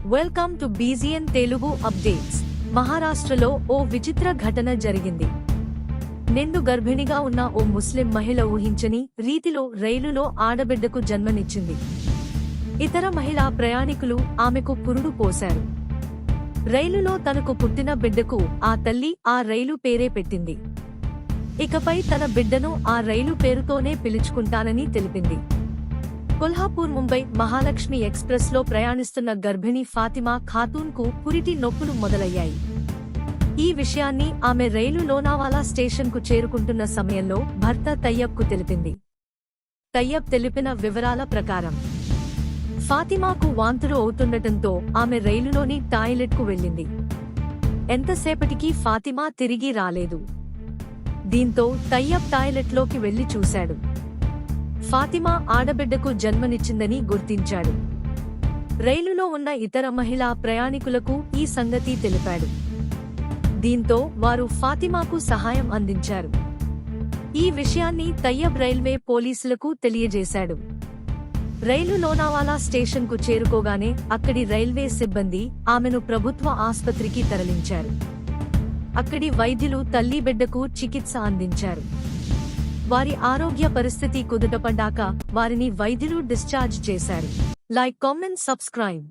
Welcome to బీజీఎన్ Telugu updates. మహారాష్ట్రలో ఓ విచిత్ర ఘటన జరిగింది. నిండు గర్భిణిగా ఉన్న ఓ ముస్లిం మహిళ ఊహించని రీతిలో రైలులో ఆడబిడ్డకు జన్మనిచ్చింది. ఇతర మహిళా ప్రయాణికులు ఆమెకు పురుడు పోశారు. రైలులో తనకు పుట్టిన బిడ్డకు ఆ తల్లి ఆ రైలు పేరే పెట్టింది. ఇకపై తన బిడ్డను ఆ రైలు పేరుతోనే పిలుచుకుంటానని తెలిపింది. కొల్హాపూర్ ముంబై మహాలక్ష్మి ఎక్స్ప్రెస్ లో ప్రయాణిస్తున్న గర్భిణి ఫాతిమా ఖాతూన్కు పురిటి నొప్పులు మొదలయ్యాయి. ఈ విషయాన్ని ఆమె రైలు లోనావాలా స్టేషన్కు చేరుకుంటున్న సమయంలో భర్త తయ్యబ్కు తెలిపింది. తయ్యబ్ తెలిపిన వివరాల ప్రకారం ఫాతిమాకు వాంతులు అవుతుండటంతో ఆమె రైలులోని టాయిలెట్కు వెళ్ళింది. ఎంతసేపటికి ఫాతిమా తిరిగి రాలేదు. దీంతో తయ్యబ్ టాయిలెట్లోకి వెళ్లి చూశాడు. ఫాతిమా ఆడబిడ్డకు జన్మనిచ్చిందని గుర్తించాడు. రైలులో ఉన్న ఇతర మహిళా ప్రయాణికులకు ఈ సంగతి తెలిపాడు. దీంతో వారు ఫాతిమాకు సహాయం అందించారు. ఈ విషయాన్ని తయ్యబ్ రైల్వే పోలీసులకు తెలియజేశాడు. రైలు లోనావాలా స్టేషన్కు చేరుకోగానే అక్కడి రైల్వే సిబ్బంది ఆమెను ప్రభుత్వ ఆస్పత్రికి తరలించారు. అక్కడి వైద్యులు తల్లి బిడ్డకు చికిత్స అందించారు. వారి ఆరోగ్య పరిస్థితి కుదుటపడ్డాక వారిని వైద్యులు డిశ్చార్జ్ చేశారు. Like, comment, subscribe.